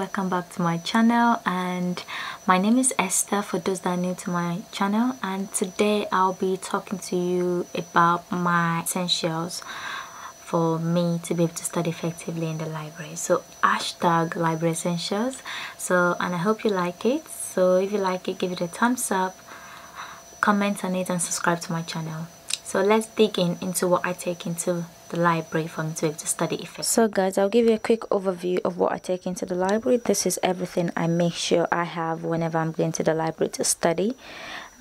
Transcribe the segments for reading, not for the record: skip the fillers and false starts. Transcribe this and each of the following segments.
welcome back to my channel. And my name is Esther for those that are new to my channel, and today I'll be talking to you about my essentials for me to be able to study effectively in the library. So hashtag library essentials. And I hope you like it. So if you like it, give it a thumbs up, comment on it, and subscribe to my channel. So let's dig into what I take into the library for me to be able to study effectively. So guys, I'll give you a quick overview of what I take into the library. This is everything I make sure I have whenever I'm going to the library to study,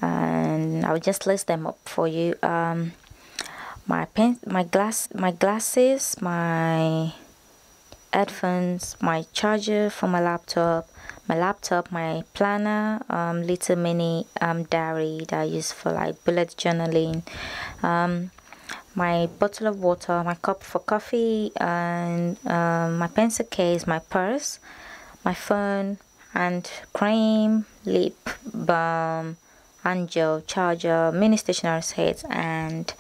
and I'll just list them up for you. My pen, my glasses, my headphones, my charger for my laptop, my planner, little mini diary that I use for like bullet journaling, my bottle of water, my cup for coffee, and my pencil case, my purse, my phone, and cream, lip balm, hand gel, charger, mini stationery set, and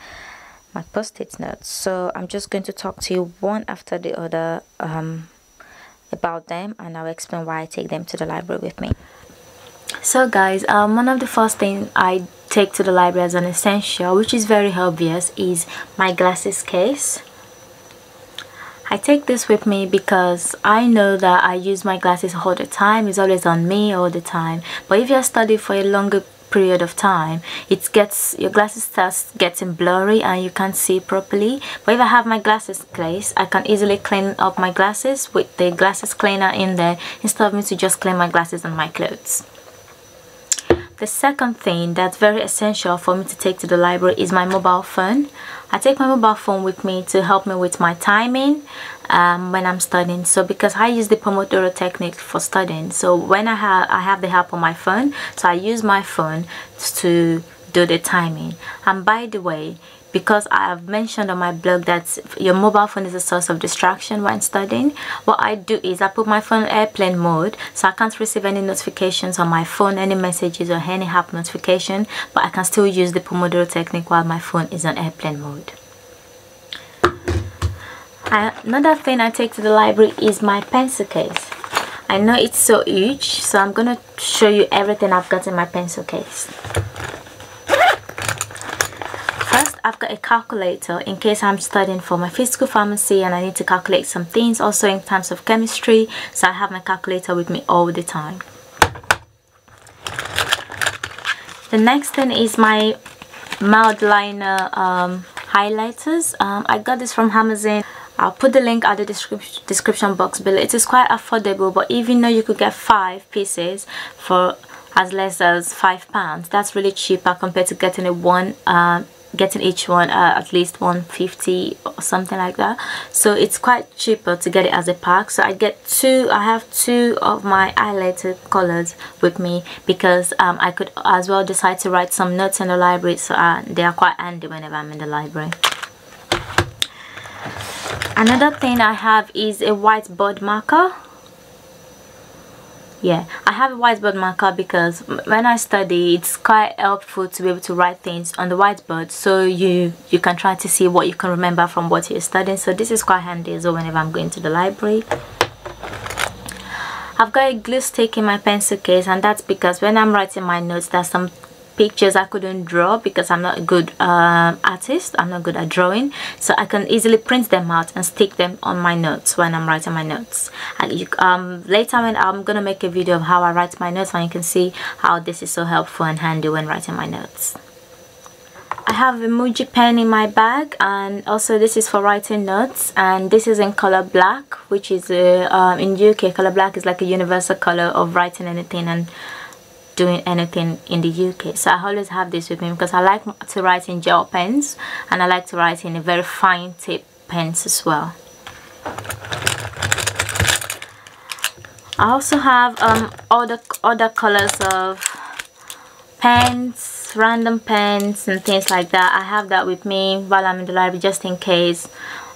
my post-it notes. So I'm just going to talk to you one after the other about them, and I'll explain why I take them to the library with me. So guys, one of the first things I take to the library as an essential, which is very obvious, is my glasses case. I take this with me because I know that I use my glasses all the time. It's always on me all the time. But if you're studying for a longer period of time, your glasses starts getting blurry and you can't see properly. But if I have my glasses case, I can easily clean up my glasses with the glasses cleaner in there, instead of me to just clean my glasses on my clothes. The second thing that's very essential for me to take to the library is my mobile phone. I take my mobile phone with me to help me with my timing when I'm studying. So because I use the Pomodoro technique for studying, so when I have the help on my phone, so I use my phone to do the timing. And by the way, because I have mentioned on my blog that your mobile phone is a source of distraction when studying, what I do is I put my phone in airplane mode, so I can't receive any notifications on my phone, any messages or any app notification, but I can still use the Pomodoro technique while my phone is on airplane mode. Another thing I take to the library is my pencil case. I know it's so huge, so I'm gonna show you everything I've got in my pencil case. I've got a calculator in case I'm studying for my physical pharmacy and I need to calculate some things, also in terms of chemistry, so I have my calculator with me all the time. The next thing is my mild liner highlighters. I got this from Amazon. I'll put the link at the description box below. It is quite affordable, but even though you could get 5 pieces for as less as £5, that's really cheaper compared to getting getting each one at least £150 or something like that. So it's quite cheaper to get it as a pack. So I have two of my highlighter colors with me because I could as well decide to write some notes in the library, so they are quite handy whenever I'm in the library. Another thing I have is a whiteboard marker. Yeah, I have a whiteboard marker because when I study, it's quite helpful to be able to write things on the whiteboard, so you can try to see what you can remember from what you're studying. So this is quite handy as well whenever I'm going to the library. I've got a glue stick in my pencil case, and that's because when I'm writing my notes, there's some pictures I couldn't draw because I'm not a good artist. I'm not good at drawing, so I can easily print them out and stick them on my notes when I'm writing my notes. Later when I'm gonna make a video of how I write my notes, and you can see how this is so helpful and handy when writing my notes. I have a Muji pen in my bag, and also this is for writing notes, and this is in color black, which is in UK color black is like a universal color of writing anything and doing anything in the UK. So I always have this with me because I like to write in gel pens, and I like to write in a very fine tip pens as well. I also have other colors of pens, random pens and things like that. I have that with me while I'm in the library just in case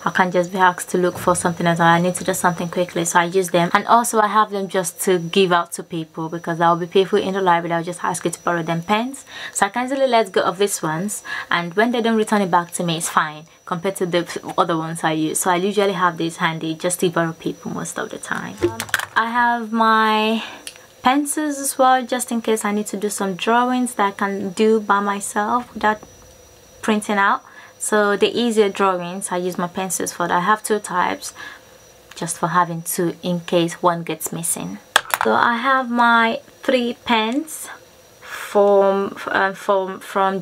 I can't just be asked to look for something else, or I need to do something quickly, so I use them. And also I have them just to give out to people, because there will be people in the library that will just ask you to borrow them pens, so I can easily let go of these ones, and when they don't return it back to me, it's fine compared to the other ones I use. So I usually have these handy just to borrow people most of the time. I have my pencils as well, just in case I need to do some drawings that I can do by myself without printing out. So the easier drawings, I use my pencils for that. I have two types, just for having two in case one gets missing. So I have my 3 pens from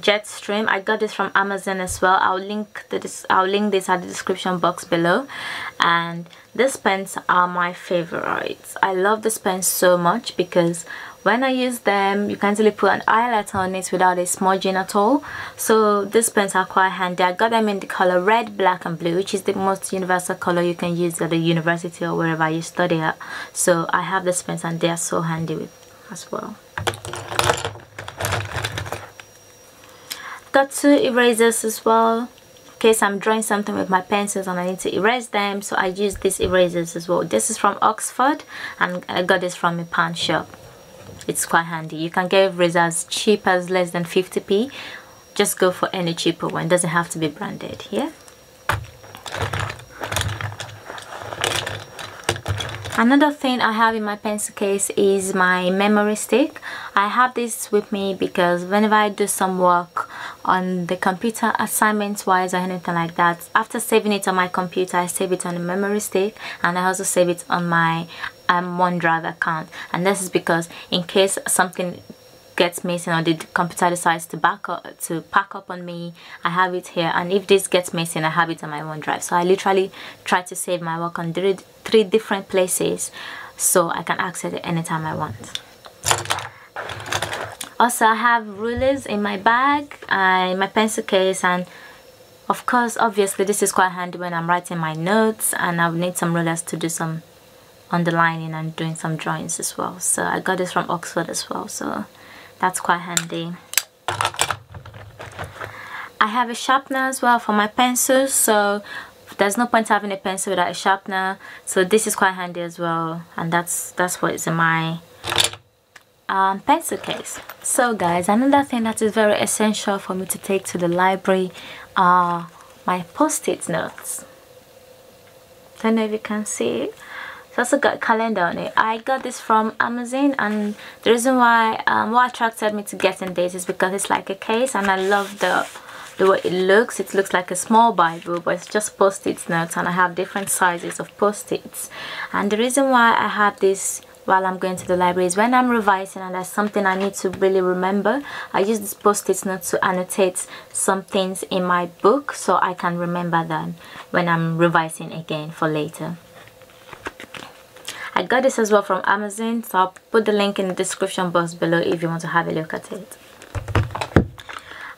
Jetstream. I got this from Amazon as well. I'll link this at the description box below. And these pens are my favorites. I love this pen so much because when I use them, you can easily put an highlighter on it without a smudging at all. So these pens are quite handy. I got them in the color red, black and blue, which is the most universal color you can use at the university or wherever you study at. So I have these pens and they are so handy as well. Got 2 erasers as well, in case I'm drawing something with my pencils and I need to erase them, so I use these erasers as well. This is from Oxford and I got this from a pawn shop. It's quite handy. You can get erasers cheap as less than 50p. Just go for any cheaper one, it doesn't have to be branded. Yeah. Another thing I have in my pencil case is my memory stick. I have this with me because whenever I do some work on the computer, assignments wise or anything like that, after saving it on my computer, I save it on the memory stick, and I also save it on my OneDrive account. And this is because in case something gets missing or the computer decides to pack up on me, I have it here, and if this gets missing, I have it on my OneDrive. So I literally try to save my work on 3 different places so I can access it anytime I want. Also, I have rulers in my bag, in my pencil case, and of course, obviously this is quite handy when I'm writing my notes and I need some rulers to do some underlining and doing some drawings as well. So I got this from Oxford as well, so that's quite handy. I have a sharpener as well for my pencils, so there's no point having a pencil without a sharpener, so this is quite handy as well, and that's what is in my pencil case. So guys, another thing that is very essential for me to take to the library are my post-it notes. Don't know if you can see it. It's also got a calendar on it. I got this from Amazon, and the reason why what attracted me to getting this is because it's like a case, and I love the way it looks. It looks like a small Bible, but it's just post-it notes, and I have different sizes of post-its. And the reason why I have this while I'm going to the library is when I'm revising and there's something I need to really remember, I use this post-it note to annotate some things in my book so I can remember them when I'm revising again for later. I got this as well from Amazon, so I'll put the link in the description box below if you want to have a look at it.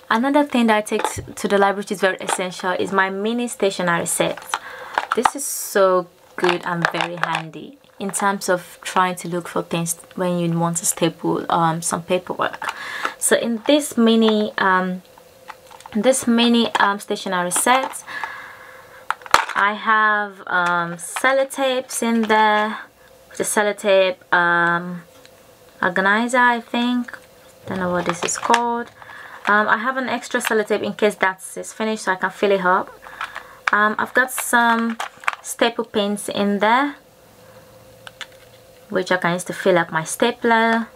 Another thing that I take to the library, which is very essential, is my mini stationery set. This is so good and very handy in terms of trying to look for things when you want to staple some paperwork. So in this mini stationery set, I have sellotapes in there. The sellotape organizer, I think. Don't know what this is called. I have an extra sellotape in case that's finished, so I can fill it up. I've got some staple pins in there, which I can use to fill up my stapler.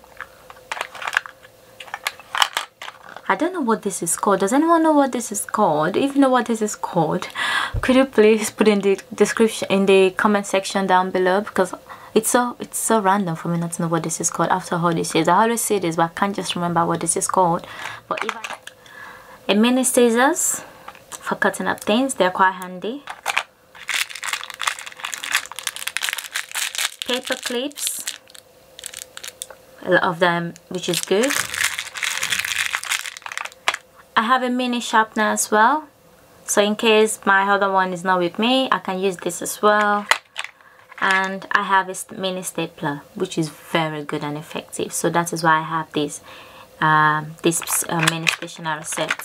I don't know what this is called. Does anyone know what this is called? If you know what this is called, could you please put in the description, in the comment section down below, because it's so random for me not to know what this is called after all this years. I always say this, but I can't just remember what this is called. But if a mini scissors for cutting up things, they're quite handy. Paper clips, a lot of them, which is good. I have a mini sharpener as well, so in case my other one is not with me, I can use this as well. And I have a mini stapler, which is very good and effective, so that is why I have this mini stationery set.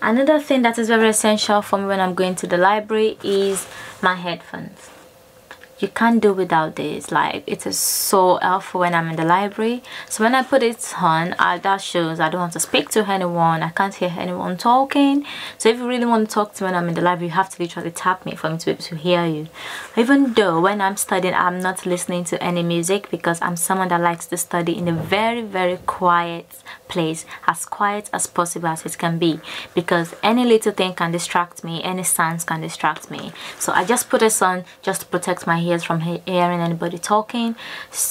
Another thing that is very essential for me when I'm going to the library is my headphones. You can't do without this. Like, it is so helpful when I'm in the library. So when I put it on, that shows I don't want to speak to anyone. I can't hear anyone talking. So if you really want to talk to me when I'm in the library, you have to literally tap me for me to be able to hear you. Even though when I'm studying, I'm not listening to any music, because I'm someone that likes to study in a very, very quiet place, as quiet as possible as it can be, because any little thing can distract me, any sounds can distract me. So I just put this on just to protect my ears from hearing anybody talking,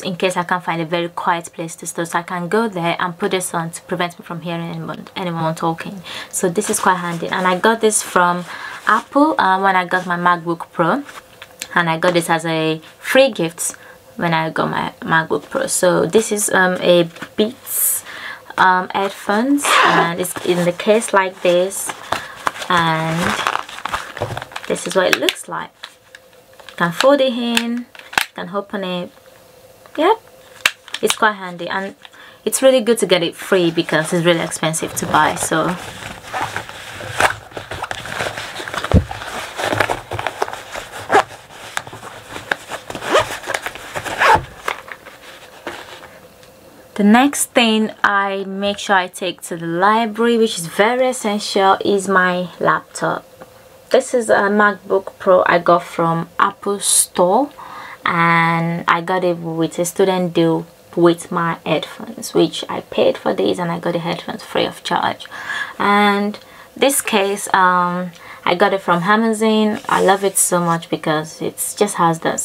in case I can't find a very quiet place to study. So I can go there and put this on to prevent me from hearing anyone talking. So this is quite handy, and I got this from Apple when I got my MacBook Pro, and I got this as a free gift when I got my MacBook Pro. So this is a Beats headphones, and it's in the case like this, and this is what it looks like. You can fold it in, you can open it. Yep, it's quite handy, and it's really good to get it free because it's really expensive to buy. So the next thing I make sure I take to the library, which is very essential, is my laptop. This is a MacBook Pro I got from Apple Store, and I got it with a student deal with my headphones, which I paid for these, and I got the headphones free of charge. And this case, I got it from Amazon. I love it so much because it just has the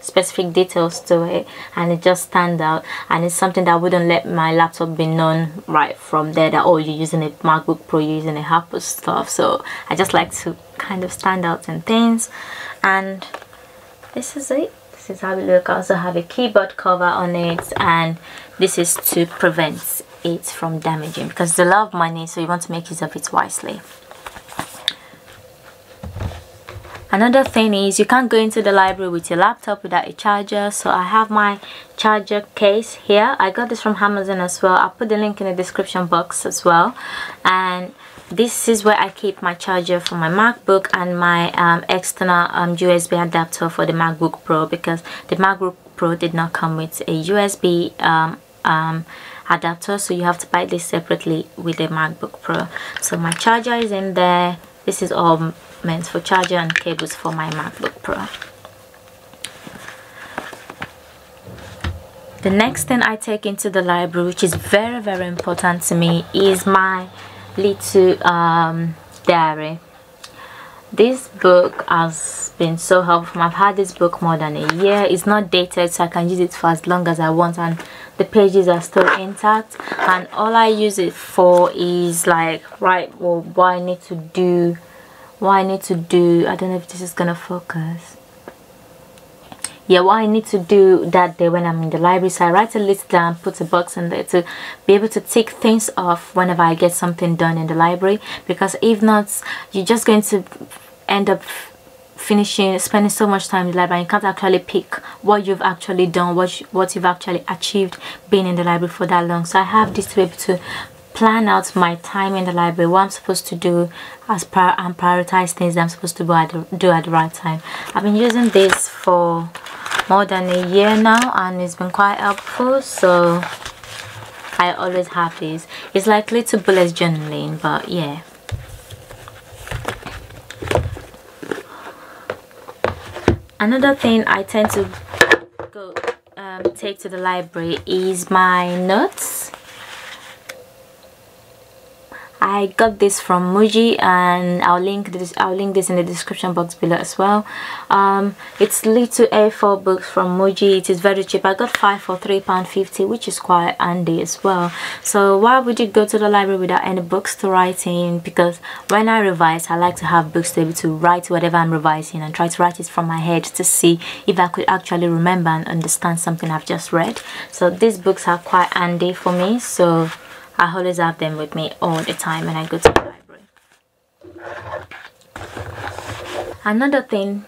specific details to it, and it just stands out, and it's something that wouldn't let my laptop be known right from there that, oh, you're using a MacBook Pro, you're using a Apple stuff. So I just like to kind of stand out in things, and this is it. This is how it looks. I also have a keyboard cover on it, and this is to prevent it from damaging, because it's a lot of money, so you want to make use of it wisely. Another thing is, you can't go into the library with your laptop without a charger. So I have my charger case here. I got this from Amazon as well. I'll put the link in the description box as well. And this is where I keep my charger for my MacBook and my external USB adapter for the MacBook Pro, because the MacBook Pro did not come with a USB adapter, so you have to buy this separately with the MacBook Pro. So my charger is in there. This is all meant for charger and cables for my MacBook Pro. The next thing I take into the library, which is very, very important to me, is my little diary. This book has been so helpful. I've had this book more than a year. It's not dated, so I can use it for as long as I want, and the pages are still intact. And all I use it for is like, right, well, what I need to do, I don't know if this is gonna focus. Yeah, what I need to do that day when I'm in the library. So I write a list down, put a box in there to be able to tick things off whenever I get something done in the library, because if not, you're just going to end up spending so much time in the library, and you can't actually pick what you've actually done, what you've actually achieved being in the library for that long. So I have this to be able to plan out my time in the library, what I'm supposed to do and prioritize things that I'm supposed to do at the right time. I've been using this for more than a year now, and it's been quite helpful, so I always have this. It's like little bullet journaling, but yeah. Another thing I tend to take to the library is my notes. I got this from Muji, and I'll link this in the description box below as well. It's little A4 books from Muji. It is very cheap. I got 5 for £3.50, which is quite handy as well. So why would you go to the library without any books to write in? Because when I revise, I like to have books to be able to write whatever I'm revising, and try to write it from my head to see if I could actually remember and understand something I've just read. So these books are quite handy for me, so I always have them with me all the time when I go to the library. Another thing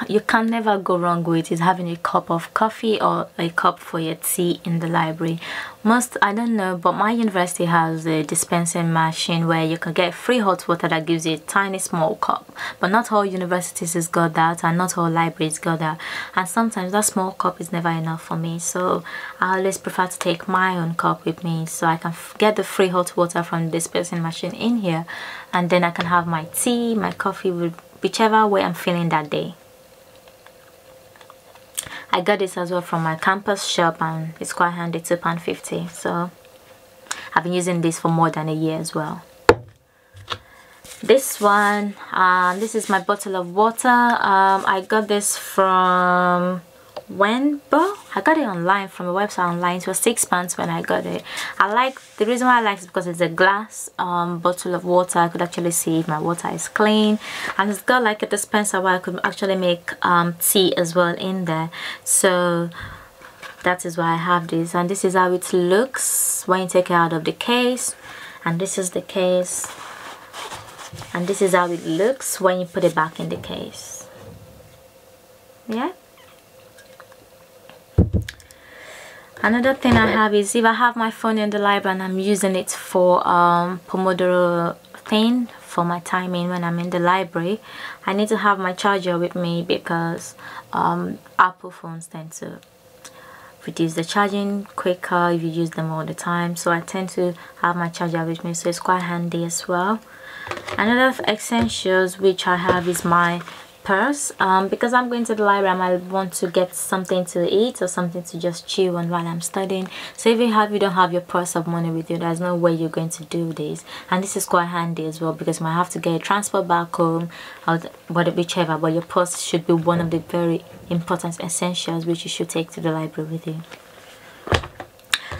you can never go wrong with is having a cup of coffee or a cup for your tea in the library. I don't know, but my university has a dispensing machine where you can get free hot water that gives you a tiny small cup, but not all universities has got that, and not all libraries got that, and sometimes that small cup is never enough for me. So I always prefer to take my own cup with me so I can get the free hot water from the dispensing machine in here, and then I can have my tea, my coffee, with whichever way I'm feeling that day. I got this as well from my campus shop, and it's quite handy, £2.50. So I've been using this for more than a year as well. This one, this is my bottle of water. I got this from I got it online from a website online. It was £6 when I got it. The reason why I like it is because it's a glass bottle of water. I could actually see if my water is clean, and it's got like a dispenser where I could actually make tea as well in there. So that is why I have this, and this is how it looks when you take it out of the case, and this is the case, and this is how it looks when you put it back in the case. Yeah. Another thing I have is, if I have my phone in the library and I'm using it for Pomodoro thing for my timing when I'm in the library, I need to have my charger with me because Apple phones tend to reduce the charging quicker if you use them all the time. So I tend to have my charger with me, so it's quite handy as well. Another essentials which I have is my purse, because I'm going to the library. I might want to get something to eat or something to just chew on while I'm studying. So if you don't have your purse of money with you, there's no way you're going to do this, and this is quite handy as well because you might have to get a transport back home or whichever, but your purse should be one of the very important essentials which you should take to the library with you.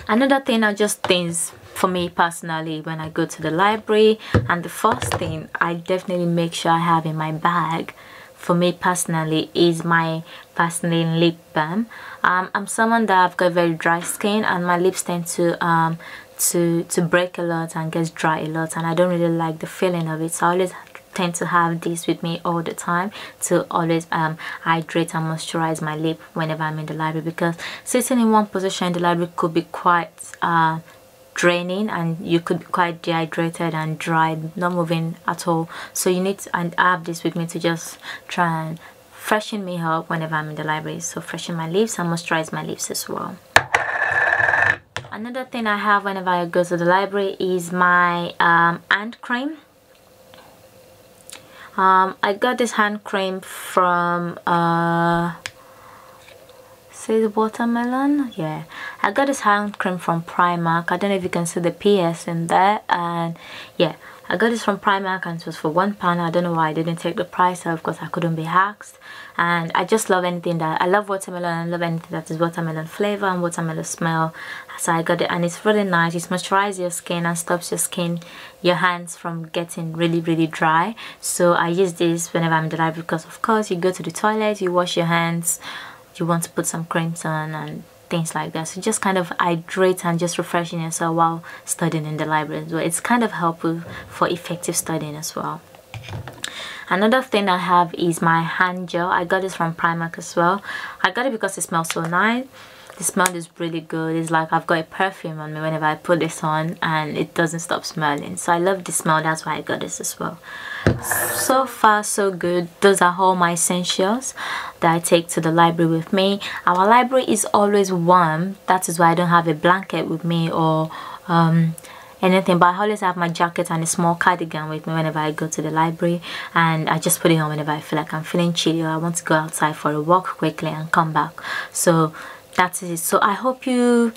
Another thing are just things for me personally when I go to the library, and the first thing I definitely make sure I have in my bag for me personally is my Vaseline lip balm. I'm someone that I've got very dry skin, and my lips tend to break a lot and gets dry a lot, and I don't really like the feeling of it. So I always tend to have this with me all the time to always hydrate and moisturize my lip whenever I'm in the library, because sitting in one position in the library could be quite draining, and you could be quite dehydrated and dry, not moving at all. So you need to, and I have this with me to just try and freshen me up whenever I'm in the library. So freshen my lips and moisturize my lips as well. Another thing I have whenever I go to the library is my hand cream. I got this hand cream from says watermelon. Yeah, I got this hand cream from Primark. I don't know if you can see the PS in there, and yeah, I got this from Primark and it was for £1. I don't know why I didn't take the price off, because I couldn't be hacked. And I just love anything that, I love watermelon, I love anything that is watermelon flavor and watermelon smell. So I got it, and it's really nice. It moisturizes your skin and stops your hands from getting really dry. So I use this whenever I'm in the library, because of course you go to the toilet, you wash your hands, you want to put some creams on and things like that. So just kind of hydrate and just refreshing yourself while studying in the library as well. It's kind of helpful for effective studying as well. Another thing I have is my hand gel. I got this from Primark as well. I got it because it smells so nice. The smell is really good. It's like I've got a perfume on me whenever I put this on, and it doesn't stop smelling. So I love the smell, that's why I got this as well. So far so good. Those are all my essentials that I take to the library with me. Our library is always warm. That is why I don't have a blanket with me or anything, but I always have my jacket and a small cardigan with me whenever I go to the library, and I just put it on whenever I feel like I'm feeling chilly or I want to go outside for a walk quickly and come back. So that's it. So I hope you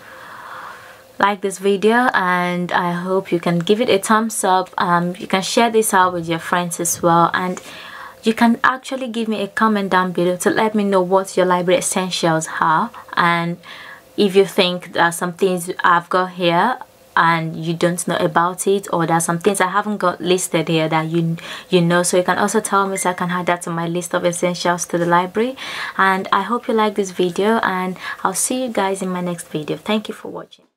like this video, and I hope you can give it a thumbs up. You can share this out with your friends as well, and you can actually give me a comment down below to let me know what your library essentials are, and if you think there are some things I've got here and you don't know about it, or there are some things I haven't got listed here that you know, so you can also tell me so I can add that to my list of essentials to the library. And I hope you like this video, and I'll see you guys in my next video. Thank you for watching.